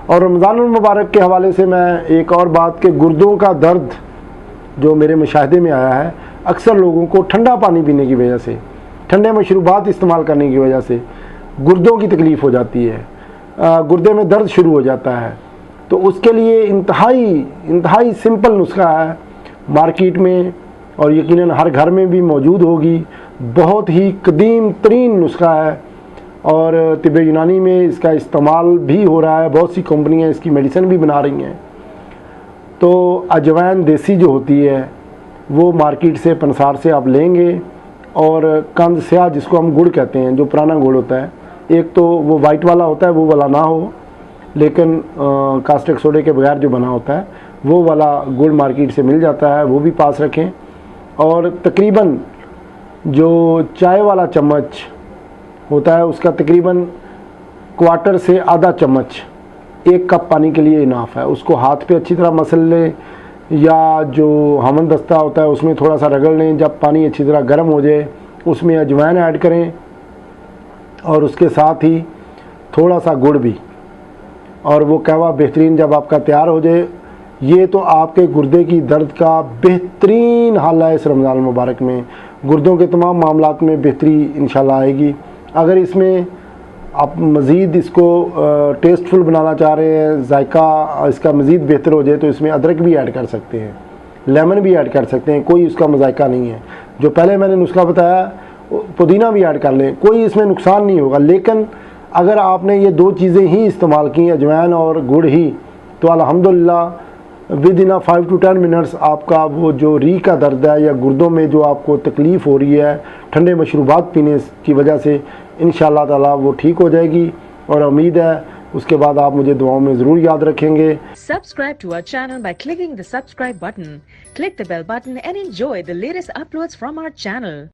اور رمضان المبارک کے حوالے سے میں ایک اور بات کہ گردوں کا درد جو میرے مشاہدے میں آیا ہے، اکثر لوگوں کو ٹھنڈا پانی پینے کی وجہ سے، ٹھنڈے مشروبات استعمال کرنے کی وجہ سے گردوں کی تکلیف ہو جاتی ہے، گردے میں درد شروع ہو جاتا ہے۔ تو اس کے لیے انتہائی سمپل نسخہ ہے، مارکیٹ میں اور یقیناً ہر گھر میں بھی موجود ہوگی، بہت ہی قدیم ترین نسخہ ہے اور طب یونانی میں اس کا استعمال بھی ہو رہا ہے، بہت سی کمپنیاں اس کی میڈیسن بھی بنا رہی ہیں۔ تو اجوائن دیسی جو ہوتی ہے وہ مارکیٹ سے پنسار سے آپ لیں گے، اور کند سیاہ جس کو ہم گڑ کہتے ہیں، جو پرانا گڑ ہوتا ہے، ایک تو وہ وائٹ والا ہوتا ہے، وہ والا نہ ہو، لیکن کاسٹک سوڈے کے بغیر جو بنا ہوتا ہے وہ والا گڑ مارکیٹ سے مل جاتا ہے، وہ بھی پاس رکھیں۔ اور تقریباً جو چائے والا چمچ ہوتا ہے اس کا تقریباً کوارٹر سے آدھا چمچ ایک کپ پانی کے لیے اناف ہے، اس کو ہاتھ پہ اچھی طرح مسل لیں، یا جو ہمن دستہ ہوتا ہے اس میں تھوڑا سا رگڑ لیں۔ جب پانی اچھی طرح گرم ہو جائے اس میں اجوائن ایڈ کریں، اور اس کے ساتھ ہی تھوڑا سا گڑ بھی، اور وہ قہوہ بہترین جب آپ کا تیار ہو جائے، یہ تو آپ کے گردے کی درد کا بہترین حل ہے۔ اس رمضان المبارک میں گردوں کے تمام معاملات میں بہتری انشاءاللہ آئے گی۔ اگر اس میں آپ مزید اس کو ٹیسٹفل بنانا چاہ رہے ہیں، ذائقہ اس کا مزید بہتر ہو جائے، تو اس میں ادرک بھی ایڈ کر سکتے ہیں، لیمن بھی ایڈ کر سکتے ہیں، کوئی اس کا مذائقہ نہیں ہے۔ جو پہلے میں نے نسخہ بتایا پودینہ بھی ایڈ کر لیں، کوئی اس میں نقصان نہیں ہوگا۔ لیکن اگر آپ نے یہ دو چیزیں ہی استعمال کی، اجوائن اور گڑ ہی، تو الحمدللہ ود ان 5 to 10 منٹس آپ کا وہ جو ری کا درد ہے یا گردوں میں جو آپ کو تکلیف ہو رہی ہے ٹھنڈے مشروبات پینے کی وجہ سے، انشاءاللہ تعالی وہ ٹھیک ہو جائے گی، اور امید ہے اس کے بعد آپ مجھے دعاؤں میں ضرور یاد رکھیں گے۔ Subscribe to our channel by clicking the subscribe button. Click the bell button and enjoy the latest uploads from our channel.